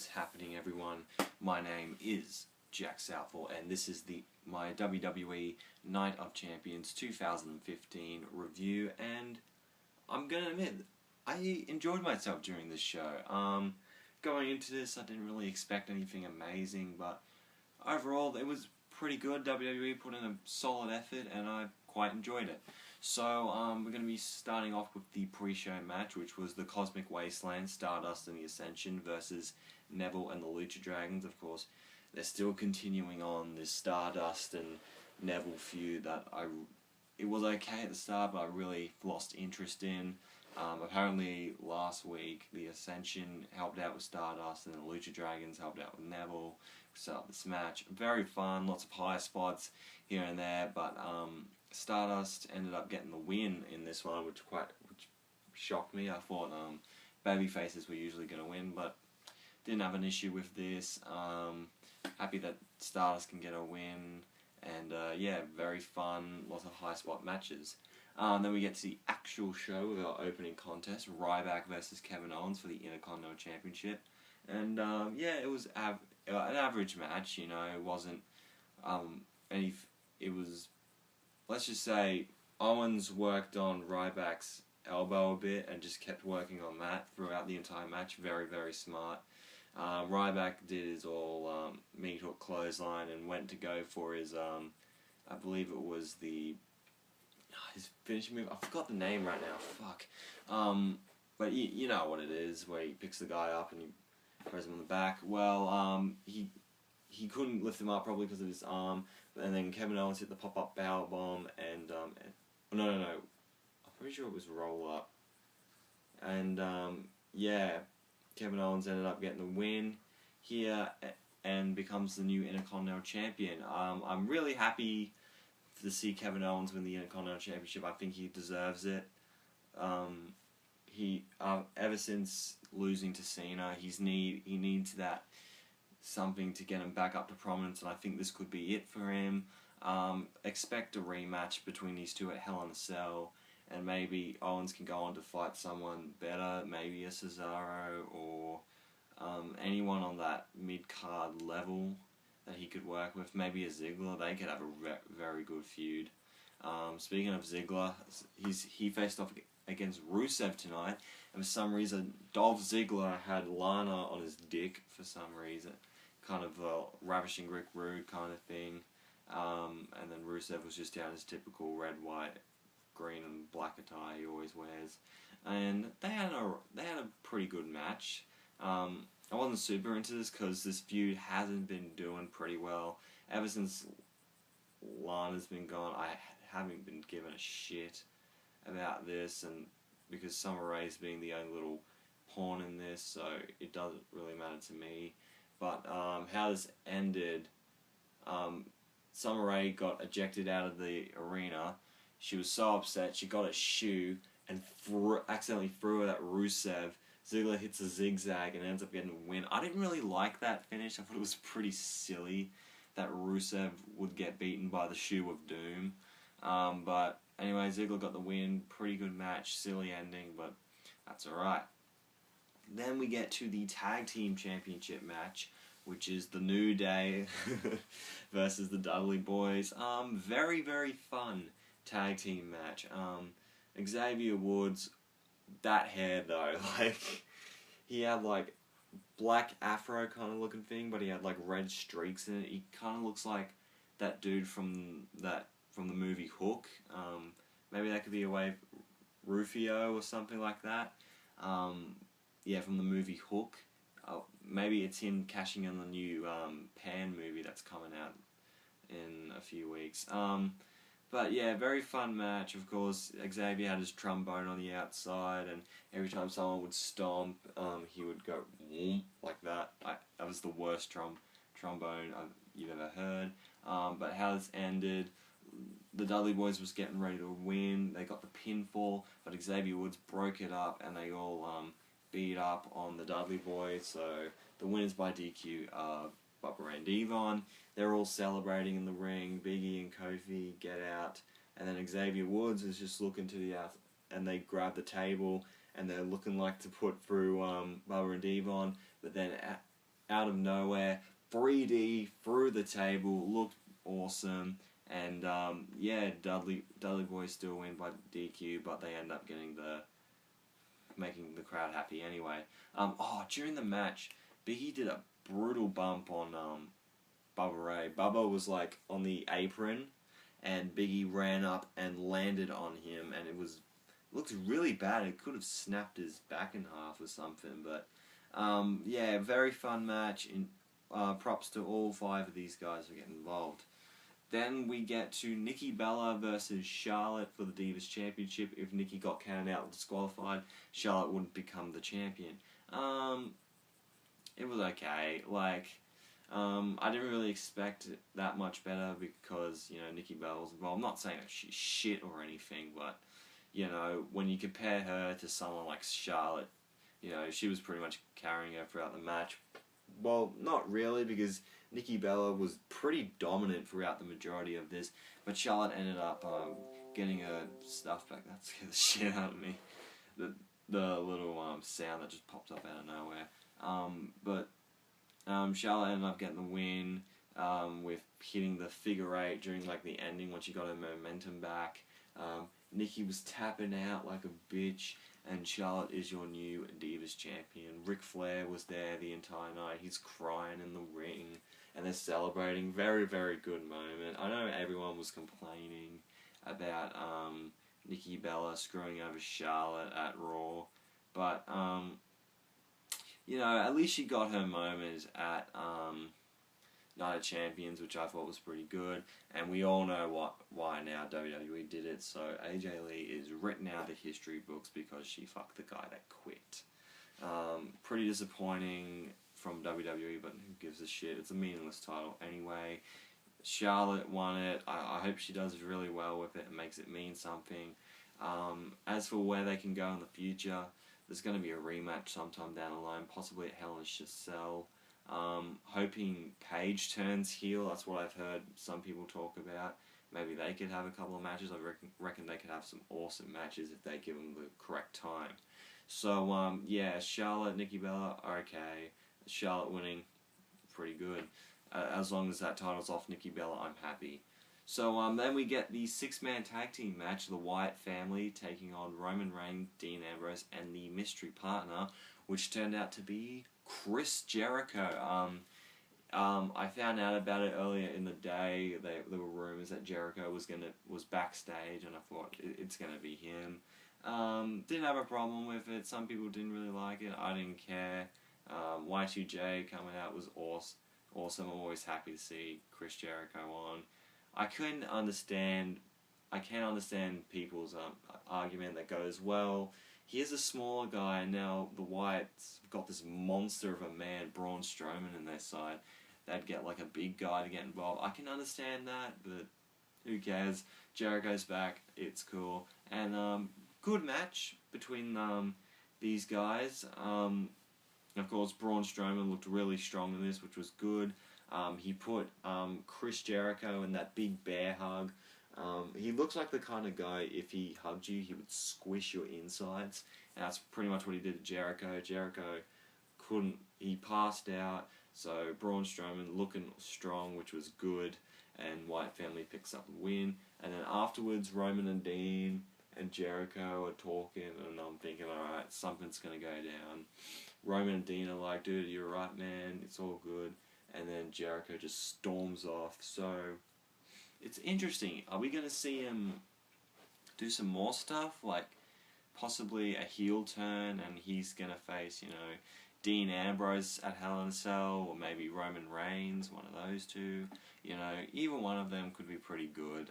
is happening, everyone? My name is Jack Southall, and this is my WWE Night of Champions 2015 review, and I'm gonna admit, I enjoyed myself during this show. Going into this, I didn't really expect anything amazing, but overall, it was pretty good. WWE put in a solid effort, and I quite enjoyed it. So, we're going to be starting off with the pre-show match, which was the Cosmic Wasteland, Stardust and the Ascension versus Neville and the Lucha Dragons. Of course, they're still continuing on this Stardust and Neville feud that it was okay at the start, but I really lost interest in. Apparently, last week, the Ascension helped out with Stardust, and the Lucha Dragons helped out with Neville. Set up this match. Very fun, lots of high spots here and there, but Stardust ended up getting the win in this one, which shocked me. I thought baby faces were usually going to win, but didn't have an issue with this. Happy that Stardust can get a win, and yeah, very fun, lots of high spot matches. Then we get to the actual show with our opening contest, Ryback versus Kevin Owens for the Intercontinental Championship, and yeah, it was an average match. You know, it wasn't it was. Let's just say Owens worked on Ryback's elbow a bit and just kept working on that throughout the entire match. Very, very smart. Ryback did his all meat hook clothesline and went to go for his, I believe it was his finishing move. I forgot the name right now. Fuck. But you know what it is, where he picks the guy up and he throws him on the back. Well, he couldn't lift him up probably because of his arm. And then Kevin Owens hit the pop-up power bomb, and no, I'm pretty sure it was roll-up. And yeah, Kevin Owens ended up getting the win here and becomes the new Intercontinental Champion. I'm really happy to see Kevin Owens win the Intercontinental Championship. I think he deserves it. He ever since losing to Cena, he needs that something to get him back up to prominence, and I think this could be it for him. Expect a rematch between these two at Hell in a Cell, and maybe Owens can go on to fight someone better, maybe a Cesaro or anyone on that mid-card level that he could work with, maybe a Ziggler. They could have a very good feud. Speaking of Ziggler, he faced off against Rusev tonight, and for some reason Dolph Ziggler had Lana on his dick for some reason. Kind of a ravishing Rick Rude kind of thing. And then Rusev was just down his typical red, white, green and black attire he always wears. And they had a pretty good match. I wasn't super into this because this feud hasn't been doing pretty well. Ever since Lana's been gone, I haven't been given a shit about this, and because Summer Rae's being the only little pawn in this, so it doesn't really matter to me. But how this ended, Summer Rae got ejected out of the arena. She was so upset, she got a shoe and accidentally threw it at Rusev. Ziggler hits a zigzag and ends up getting a win. I didn't really like that finish. I thought it was pretty silly that Rusev would get beaten by the Shoe of Doom. But anyway, Ziggler got the win. Pretty good match. Silly ending, but that's alright. Then we get to the Tag Team Championship match, which is the New Day versus the Dudley Boyz. Very, very fun tag team match. Xavier Woods, that hair though, like, he had like black afro kind of looking thing, but he had like red streaks in it. He kind of looks like that dude from the movie Hook. Maybe that could be a way Rufio or something like that. Yeah, from the movie Hook. Maybe it's him cashing in the new Pan movie that's coming out in a few weeks. But yeah, very fun match. Of course, Xavier had his trombone on the outside, and every time someone would stomp, he would go whoomp, like that. That was the worst trombone you've ever heard. But how this ended, the Dudley Boyz was getting ready to win. They got the pinfall, but Xavier Woods broke it up, and they all beat up on the Dudley Boyz. So the winners by DQ are Bubba and Devon. They're all celebrating in the ring. Biggie and Kofi get out, and then Xavier Woods is just looking to the out, and they grab the table, and they're looking like to put through Bubba and Devon, but then out of nowhere, 3D through the table, looked awesome. And yeah, Dudley Boyz still win by DQ, but they end up making the crowd happy anyway. During the match, Biggie did a brutal bump on Bubba Ray. Bubba was like on the apron, and Biggie ran up and landed on him, and it looked really bad. It could have snapped his back in half or something. But yeah, very fun match. Props to all 5 of these guys for getting involved. Then we get to Nikki Bella versus Charlotte for the Divas Championship. If Nikki got counted out and disqualified, Charlotte wouldn't become the champion. It was okay. Like, I didn't really expect it that much better because, you know, Nikki Bella was involved. I'm not saying that she's shit or anything, but, you know, when you compare her to someone like Charlotte, you know, she was pretty much carrying her throughout the match. Well, not really, because Nikki Bella was pretty dominant throughout the majority of this, but Charlotte ended up getting her stuff back. That scared the shit out of me. The little sound that just popped up out of nowhere. But Charlotte ended up getting the win with hitting the figure 8 during like the ending when she got her momentum back. Nikki was tapping out like a bitch, and Charlotte is your new Divas champion. Ric Flair was there the entire night. He's crying in the ring, and they're celebrating. Very, very good moment. I know everyone was complaining about Nikki Bella screwing over Charlotte at Raw, but you know, at least she got her moment at Night of Champions, which I thought was pretty good, and we all know why now WWE did it. So AJ Lee is written out of the history books because she fucked the guy that quit. Pretty disappointing from WWE, but who gives a shit? It's a meaningless title anyway. Charlotte won it. I hope she does really well with it and makes it mean something. As for where they can go in the future, there's going to be a rematch sometime down the line, possibly at Hell in a Cell. Hoping Paige turns heel. That's what I've heard some people talk about. Maybe they could have a couple of matches. I reckon they could have some awesome matches if they give them the correct time. So, yeah, Charlotte, Nikki Bella, okay. Charlotte winning, pretty good. As long as that title's off Nikki Bella, I'm happy. So, then we get the 6-man tag team match, the Wyatt family taking on Roman Reigns, Dean Ambrose, and the mystery partner, which turned out to be Chris Jericho. I found out about it earlier in the day. There were rumors that Jericho was backstage, and I thought it's gonna be him. Didn't have a problem with it. Some people didn't really like it. I didn't care. Y2J coming out was awesome. I'm always happy to see Chris Jericho on. I can't understand people's argument that goes, well, here's a smaller guy, and now the Wyatts got this monster of a man, Braun Strowman, in their side. They'd get like a big guy to get involved. I can understand that, but who cares? Jericho's back. It's cool. And good match between these guys. Of course, Braun Strowman looked really strong in this, which was good. He put Chris Jericho in that big bear hug. He looks like the kind of guy, if he hugged you, he would squish your insides. And that's pretty much what he did to Jericho. Jericho he passed out. So Braun Strowman looking strong, which was good. And Wyatt family picks up the win. And then afterwards, Roman and Dean and Jericho are talking. And I'm thinking, alright, something's going to go down. Roman and Dean are like, dude, you're right, man. It's all good. And then Jericho just storms off. So it's interesting. Are we going to see him do some more stuff? Like possibly a heel turn and he's going to face, you know, Dean Ambrose at Hell in a Cell, or maybe Roman Reigns, one of those two. You know, either one of them could be pretty good.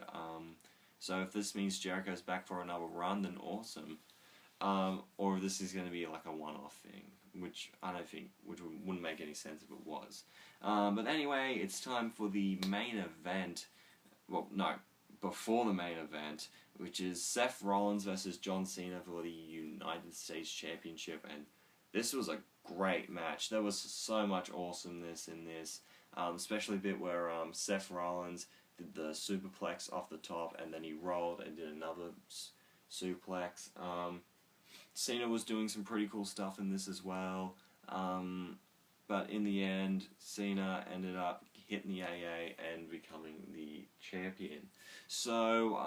So if this means Jericho's back for another run, then awesome. Or if this is going to be like a one-off thing, which wouldn't make any sense if it was. But anyway, it's time for the main event. Well, no, before the main event, which is Seth Rollins versus John Cena for the United States Championship, and this was a great match. There was so much awesomeness in this, especially the bit where Seth Rollins did the superplex off the top, and then he rolled and did another suplex. Cena was doing some pretty cool stuff in this as well. but in the end, Cena ended up hitting the AA and becoming the champion. So,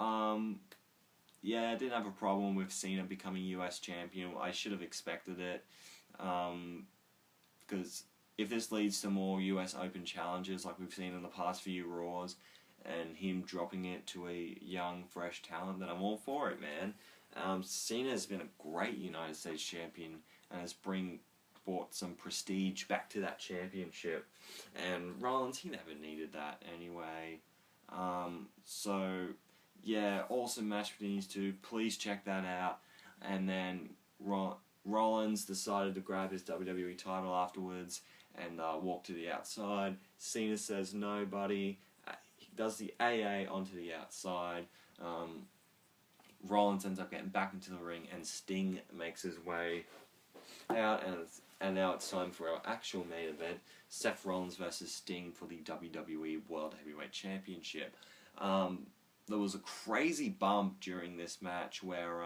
yeah, I didn't have a problem with Cena becoming US champion. I should have expected it, because if this leads to more US Open challenges like we've seen in the past few Raws, and him dropping it to a young, fresh talent, then I'm all for it, man. Cena has been a great United States champion and has brought some prestige back to that championship. And Rollins, he never needed that anyway. So, yeah, awesome match between these two. Please check that out. And then Rollins decided to grab his WWE title afterwards and walk to the outside. Cena says, no, buddy. He does the AA onto the outside. Rollins ends up getting back into the ring, and Sting makes his way out, and now it's time for our actual main event, Seth Rollins versus Sting for the WWE World Heavyweight Championship. There was a crazy bump during this match where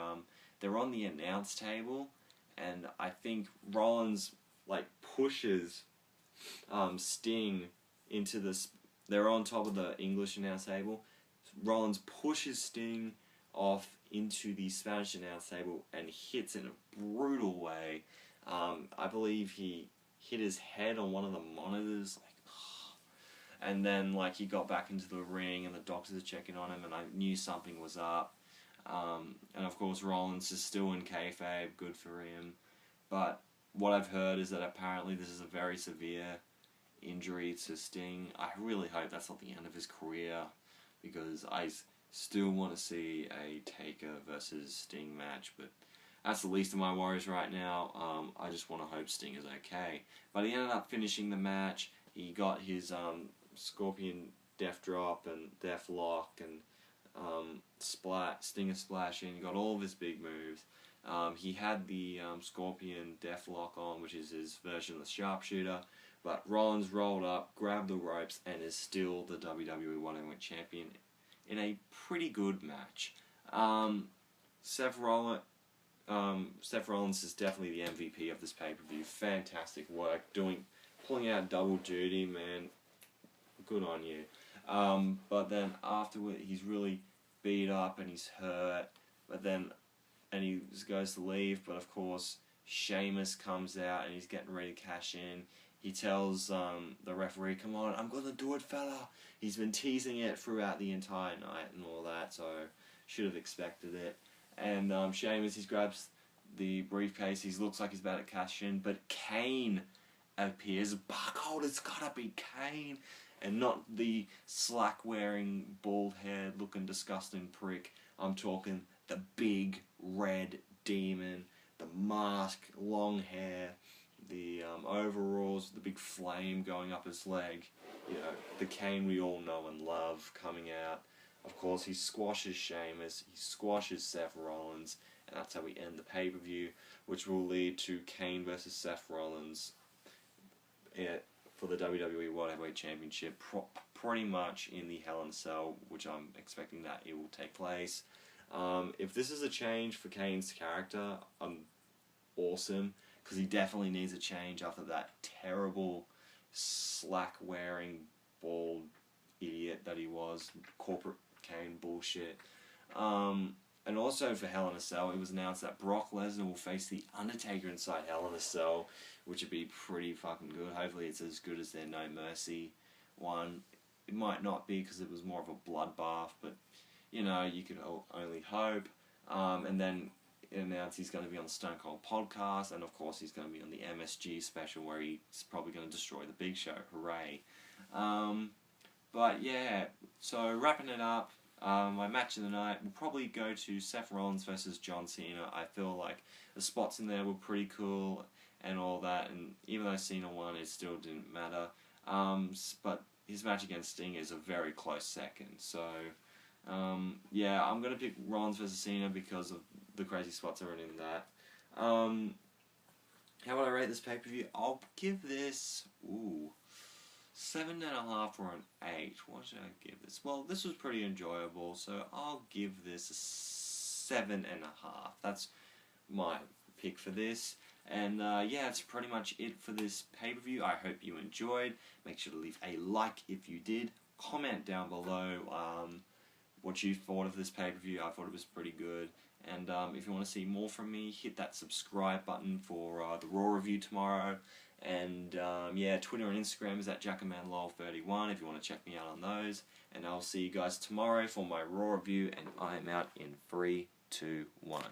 they're on the announce table, and I think Rollins pushes Sting into this. They're on top of the English announce table. Rollins pushes Sting off into the Spanish announce table and hits in a brutal way. I believe he hit his head on one of the monitors, and then he got back into the ring and the doctors are checking on him, and I knew something was up. And of course Rollins is still in kayfabe, good for him. But what I've heard is that apparently this is a very severe injury to Sting. I really hope that's not the end of his career, because I still want to see a Taker versus Sting match, but that's the least of my worries right now. I just want to hope Sting is okay. But he ended up finishing the match. He got his Scorpion Death Drop and Death Lock and Stinger Splash in. He got all of his big moves. He had the Scorpion Death Lock on, which is his version of the Sharpshooter. But Rollins rolled up, grabbed the ropes, and is still the WWE World Heavyweight Champion in a pretty good match. Seth Rollins is definitely the MVP of this pay-per-view. Fantastic work, pulling out double duty, man. Good on you. But then afterward, he's really beat up and he's hurt. And he goes to leave, but of course, Sheamus comes out and he's getting ready to cash in. He tells the referee, come on, I'm going to do it, fella. He's been teasing it throughout the entire night and all that, so should have expected it. And Sheamus, he grabs the briefcase. He looks like he's about to cash in, but Kane appears. Barcode, it's got to be Kane. And not the slack-wearing, bald-haired, looking disgusting prick. I'm talking the big red demon, the mask, long hair, the overalls, the big flame going up his leg. You know, the Kane we all know and love coming out. Of course, he squashes Sheamus, he squashes Seth Rollins, and that's how we end the pay-per-view, which will lead to Kane versus Seth Rollins for the WWE World Heavyweight Championship, pretty much in the Hell in a Cell, which I'm expecting that it will take place. If this is a change for Kane's character, I'm awesome, because he definitely needs a change after that terrible slack-wearing, bald idiot that he was, corporate Kane bullshit. And also for Hell in a Cell, it was announced that Brock Lesnar will face The Undertaker inside Hell in a Cell, which would be pretty fucking good. Hopefully it's as good as their No Mercy one. It might not be because it was more of a bloodbath, but, you know, you could only hope. And then it announced he's going to be on the Stone Cold podcast, and of course he's going to be on the MSG special where he's probably going to destroy the Big Show. Hooray. But yeah, so wrapping it up, my match of the night will probably go to Seth Rollins versus John Cena. I feel like the spots in there were pretty cool and all that, and even though Cena won, it still didn't matter. But his match against Sting is a very close second. So, yeah, I'm going to pick Rollins versus Cena because of the crazy spots that are in that. How would I rate this pay-per-view? I'll give this, 7.5 or an 8. What should I give this? Well, this was pretty enjoyable, so I'll give this a 7.5. That's my pick for this. And yeah, that's pretty much it for this pay-per-view. I hope you enjoyed. Make sure to leave a like if you did. Comment down below what you thought of this pay-per-view. I thought it was pretty good. And if you want to see more from me, hit that subscribe button for the Raw review tomorrow. And yeah, Twitter and Instagram is at JackamanLol31 if you want to check me out on those. And I'll see you guys tomorrow for my Raw review. And I'm out in 3, 2, 1.